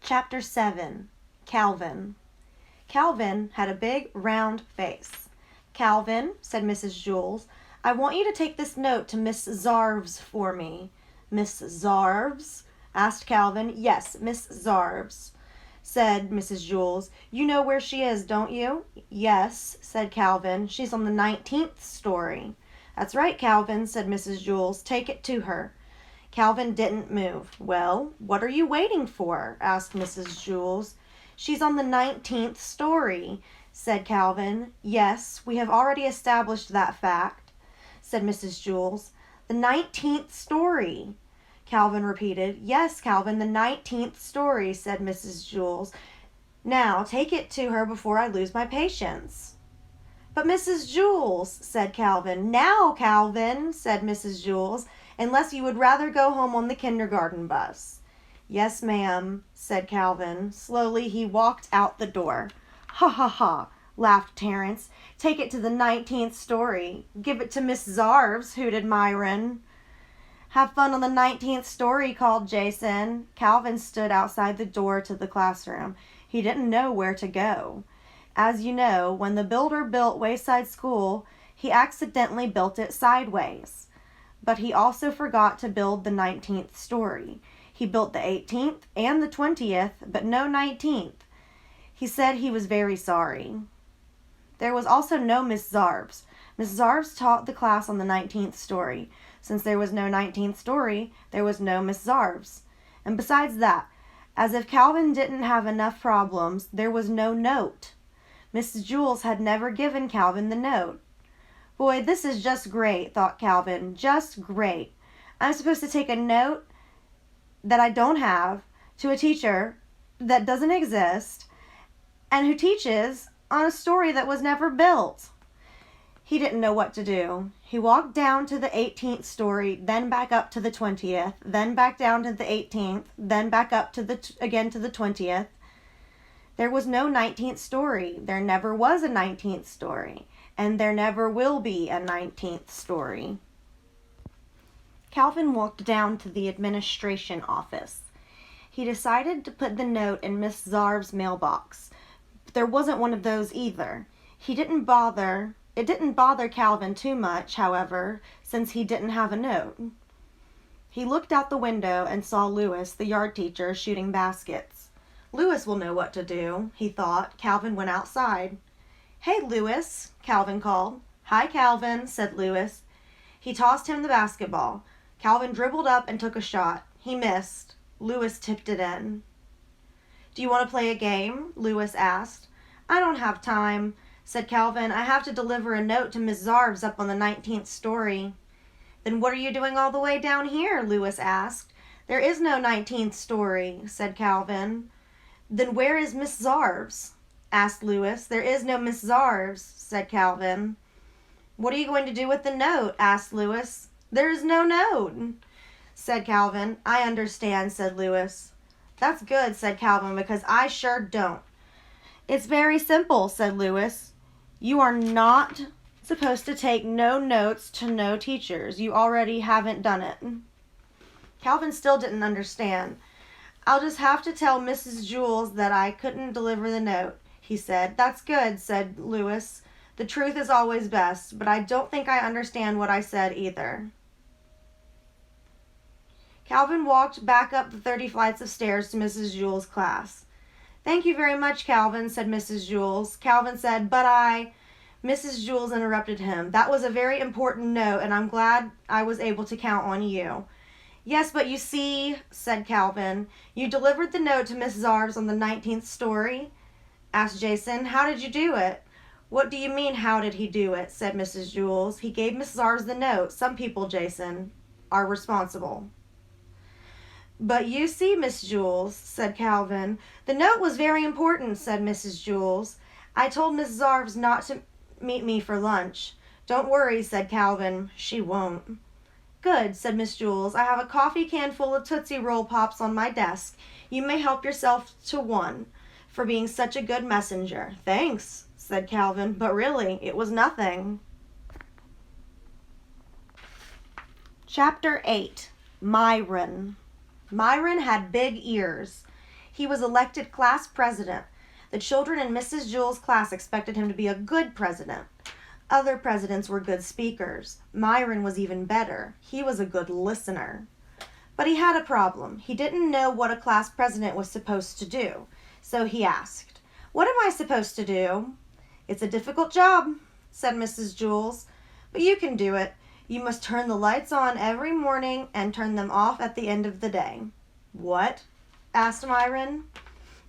Chapter 7. Calvin. Calvin had a big, round face. "Calvin," said Mrs. Jules, "I want you to take this note to Miss Zarves for me." "Miss Zarves?" asked Calvin. "Yes, Miss Zarves," said Mrs. Jules. "You know where she is, don't you?" "Yes," said Calvin. "She's on the 19th story." "That's right, Calvin," said Mrs. Jules. "Take it to her." Calvin didn't move. "Well, what are you waiting for?" asked Mrs. Jules. "She's on the 19th story," said Calvin. "Yes, we have already established that fact," said Mrs. Jules. "The 19th story," Calvin repeated. "Yes, Calvin, the 19th story," said Mrs. Jules. "Now, take it to her before I lose my patience." "But Mrs. Jules," said Calvin. "Now, Calvin," said Mrs. Jules, "unless you would rather go home on the kindergarten bus." "Yes, ma'am," said Calvin. Slowly he walked out the door. "Ha, ha, ha," laughed Terence. "Take it to the 19th story. Give it to Miss Zarves," hooted Myron. "Have fun on the 19th story," called Jason. Calvin stood outside the door to the classroom. He didn't know where to go. As you know, when the builder built Wayside School, he accidentally built it sideways. But he also forgot to build the 19th story. He built the 18th and the 20th, but no 19th. He said he was very sorry. There was also no Miss Zarves. Miss Zarves taught the class on the 19th story. Since there was no 19th story, there was no Miss Zarves. And besides that, as if Calvin didn't have enough problems, there was no note. Miss Jules had never given Calvin the note. "Boy, this is just great," thought Calvin. "Just great. I'm supposed to take a note that I don't have to a teacher that doesn't exist and who teaches on a story that was never built." He didn't know what to do. He walked down to the 18th story, then back up to the 20th, then back down to the 18th, then back up to again to the 20th. There was no 19th story. There never was a 19th story. And there never will be a 19th story. Calvin walked down to the administration office. He decided to put the note in Miss Zarves' mailbox. But there wasn't one of those either. It didn't bother Calvin too much, however, since he didn't have a note. He looked out the window and saw Lewis, the yard teacher, shooting baskets. "Lewis will know what to do," he thought. Calvin went outside. "Hey, Lewis," Calvin called. "Hi, Calvin," said Lewis. He tossed him the basketball. Calvin dribbled up and took a shot. He missed. Lewis tipped it in. "Do you want to play a game?" Lewis asked. "I don't have time," said Calvin. "I have to deliver a note to Miss Zarves up on the 19th story." "Then what are you doing all the way down here?" Lewis asked. "There is no 19th story," said Calvin. "Then where is Miss Zarves?" asked Lewis. "There is no Miss Zarves," said Calvin. "What are you going to do with the note?" asked Lewis. "There is no note," said Calvin. "I understand," said Lewis. "That's good," said Calvin, "because I sure don't." "It's very simple," said Lewis. "You are not supposed to take no notes to no teachers. You already haven't done it." Calvin still didn't understand. "I'll just have to tell Mrs. Jules that I couldn't deliver the note," he said. "That's good," said Lewis. "The truth is always best, but I don't think I understand what I said either." Calvin walked back up the 30 flights of stairs to Mrs. Jules' class. "Thank you very much, Calvin," said Mrs. Jules. Calvin said, Mrs. Jules interrupted him. "That was a very important note, and I'm glad I was able to count on you." "Yes, but you see," said Calvin, "you delivered the note to Miss Zarves on the 19th story?" asked Jason. "How did you do it?" "What do you mean, how did he do it?" said Mrs. Jules. "He gave Miss Zarves the note. Some people, Jason, are responsible." "But you see, Miss Jules," said Calvin. "The note was very important," said Mrs. Jules. "I told Miss Zarves not to meet me for lunch." "Don't worry," said Calvin. "She won't." "Good," said Miss Jules. "I have a coffee can full of Tootsie Roll Pops on my desk. You may help yourself to one for being such a good messenger." "Thanks," said Calvin, "but really, it was nothing." Chapter 8. Myron. Myron had big ears. He was elected class president. The children in Mrs. Jewell's class expected him to be a good president. Other presidents were good speakers. Myron was even better. He was a good listener. But he had a problem. He didn't know what a class president was supposed to do. So he asked, "What am I supposed to do?" "It's a difficult job," said Mrs. Jewell, "but you can do it. You must turn the lights on every morning and turn them off at the end of the day." "What?" asked Myron.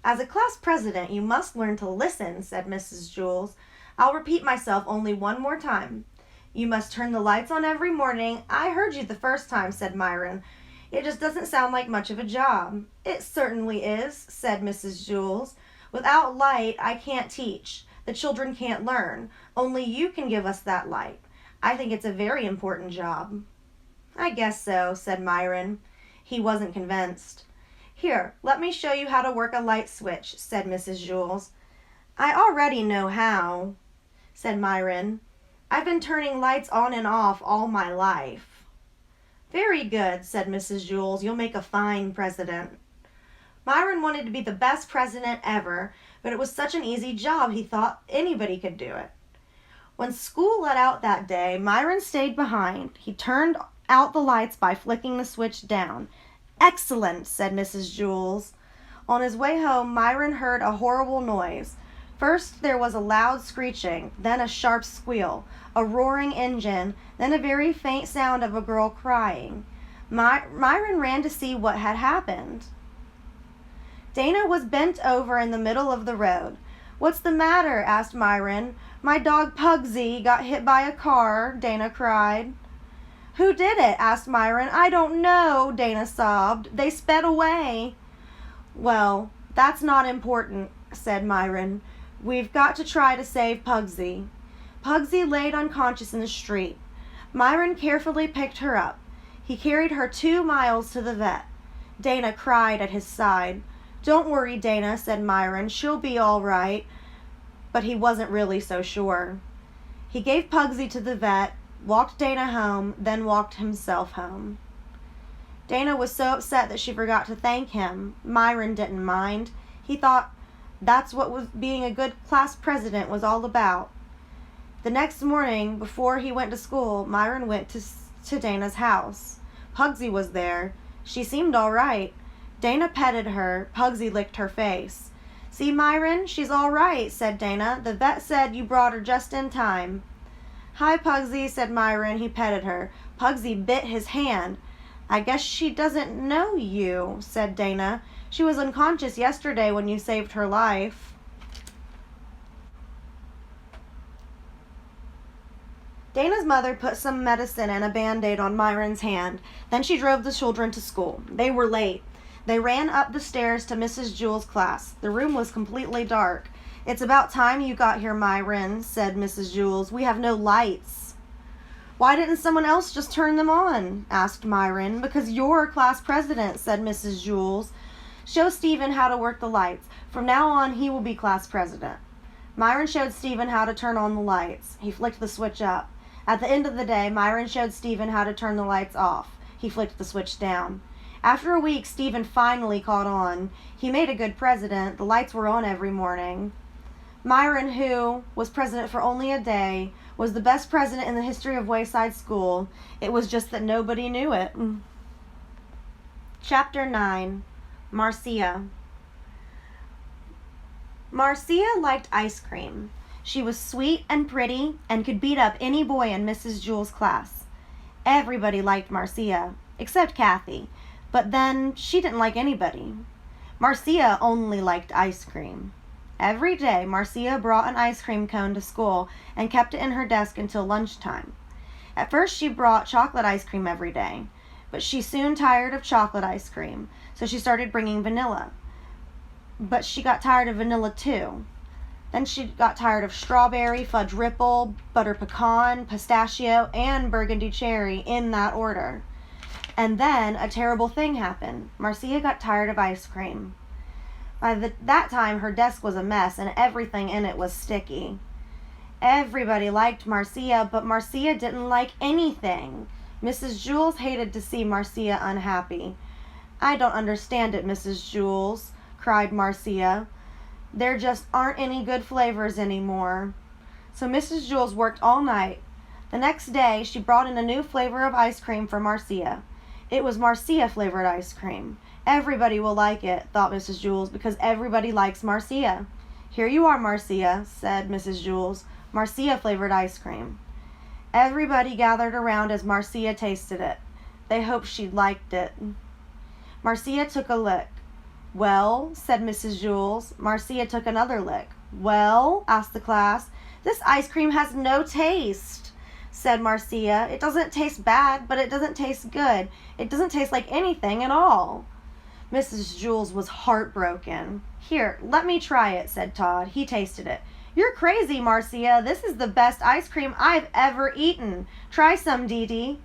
"As a class president, you must learn to listen," said Mrs. Jewell. "I'll repeat myself only one more time. You must turn the lights on every morning." "I heard you the first time," said Myron. "It just doesn't sound like much of a job." "It certainly is," said Mrs. Jewell. "Without light, I can't teach. The children can't learn. Only you can give us that light. I think it's a very important job." "I guess so," said Myron. He wasn't convinced. "Here, let me show you how to work a light switch," said Mrs. Jewell. "I already know how," said Myron. "I've been turning lights on and off all my life." "Very good," said Mrs. Jewell. "You'll make a fine president." Myron wanted to be the best president ever, but it was such an easy job he thought anybody could do it. When school let out that day, Myron stayed behind. He turned out the lights by flicking the switch down. "Excellent," said Mrs. Jewell. On his way home, Myron heard a horrible noise. First there was a loud screeching, then a sharp squeal, a roaring engine, then a very faint sound of a girl crying. Myron ran to see what had happened. Dana was bent over in the middle of the road. "What's the matter?" asked Myron. "My dog Pugsy got hit by a car," Dana cried. "Who did it?" asked Myron. "I don't know," Dana sobbed. "They sped away." "Well, that's not important," said Myron. "We've got to try to save Pugsy." Pugsy laid unconscious in the street. Myron carefully picked her up. He carried her 2 miles to the vet. Dana cried at his side. "Don't worry, Dana," said Myron. "She'll be all right." But he wasn't really so sure. He gave Pugsy to the vet, walked Dana home, then walked himself home. Dana was so upset that she forgot to thank him. Myron didn't mind. He thought that's what being a good class president was all about. The next morning, before he went to school, Myron went to Dana's house. Pugsy was there. She seemed all right. Dana petted her. Pugsy licked her face. "See, Myron, she's all right," said Dana. "The vet said you brought her just in time." "Hi, Pugsy," said Myron. He petted her. Pugsy bit his hand. "I guess she doesn't know you," said Dana. "She was unconscious yesterday when you saved her life." Dana's mother put some medicine and a Band-Aid on Myron's hand. Then she drove the children to school. They were late. They ran up the stairs to Mrs. Jewell's class. The room was completely dark. "It's about time you got here, Myron," said Mrs. Jewell. "We have no lights." "Why didn't someone else just turn them on?" asked Myron. "Because you're class president," said Mrs. Jewell. "Show Stephen how to work the lights. From now on, he will be class president." Myron showed Stephen how to turn on the lights. He flicked the switch up. At the end of the day, Myron showed Stephen how to turn the lights off. He flicked the switch down. After a week, Stephen finally caught on. He made a good president. The lights were on every morning. Myron, who was president for only a day, was the best president in the history of Wayside School. It was just that nobody knew it. Chapter 9. Marcia. Marcia liked ice cream. She was sweet and pretty and could beat up any boy in Mrs. Jewell's class. Everybody liked Marcia, except Kathy, but then she didn't like anybody. Marcia only liked ice cream. Every day, Marcia brought an ice cream cone to school and kept it in her desk until lunchtime. At first, she brought chocolate ice cream every day, but she soon tired of chocolate ice cream, so she started bringing vanilla. But she got tired of vanilla too. Then she got tired of strawberry, fudge ripple, butter pecan, pistachio, and burgundy cherry in that order. And then a terrible thing happened. Marcia got tired of ice cream. By that time, her desk was a mess and everything in it was sticky. Everybody liked Marcia, but Marcia didn't like anything. Mrs. Jewell hated to see Marcia unhappy. "I don't understand it, Mrs. Jewell. cried Marcia. There just aren't any good flavors anymore. So Mrs. Jules worked all night. The next day, she brought in a new flavor of ice cream for Marcia. It was Marcia flavored ice cream. Everybody will like it, thought Mrs. Jules, because everybody likes Marcia. Here you are, Marcia, said Mrs. Jules. Marcia flavored ice cream. Everybody gathered around as Marcia tasted it. They hoped she liked it. Marcia took a lick. Well, said Mrs. Jules. Marcia took another lick. Well, asked the class. This ice cream has no taste, said Marcia. It doesn't taste bad, but it doesn't taste good. It doesn't taste like anything at all. Mrs. Jules was heartbroken. Here, let me try it, said Todd. He tasted it. You're crazy, Marcia. This is the best ice cream I've ever eaten. Try some, Dee Dee.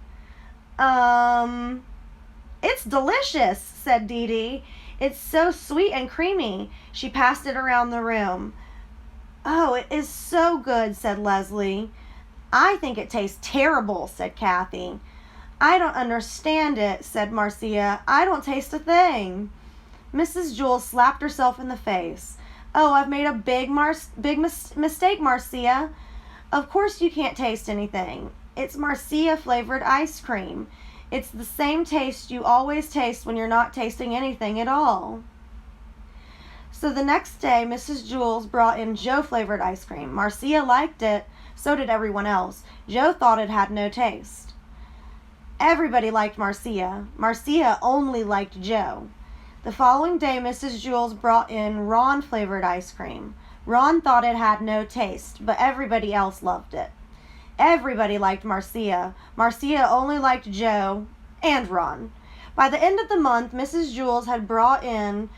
It's delicious, said Dee Dee. It's so sweet and creamy. She passed it around the room. Oh, it is so good, said Leslie. I think it tastes terrible, said Kathy. I don't understand it, said Marcia. I don't taste a thing. Mrs. Jules slapped herself in the face. Oh, I've made a big mistake, Marcia. Of course you can't taste anything. It's Marcia flavored ice cream. It's the same taste you always taste when you're not tasting anything at all. So the next day, Mrs. Jules brought in Joe flavored ice cream. Marcia liked it. So did everyone else. Joe thought it had no taste. Everybody liked Marcia. Marcia only liked Joe. The following day, Mrs. Jules brought in Ron flavored ice cream. Ron thought it had no taste, but everybody else loved it. Everybody liked Marcia. Marcia only liked Joe and Ron. By the end of the month, Mrs. Jules had brought in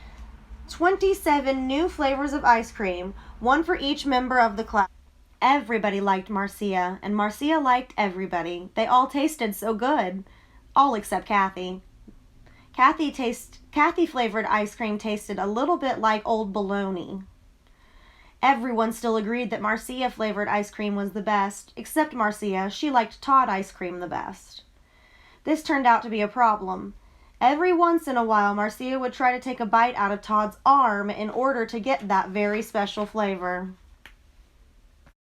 27 new flavors of ice cream, one for each member of the class. Everybody liked Marcia, and Marcia liked everybody. They all tasted so good, all except Kathy. Kathy flavored ice cream tasted a little bit like old bologna. Everyone still agreed that Marcia flavored ice cream was the best, except Marcia. She liked Todd ice cream the best. This turned out to be a problem. Every once in a while, Marcia would try to take a bite out of Todd's arm in order to get that very special flavor.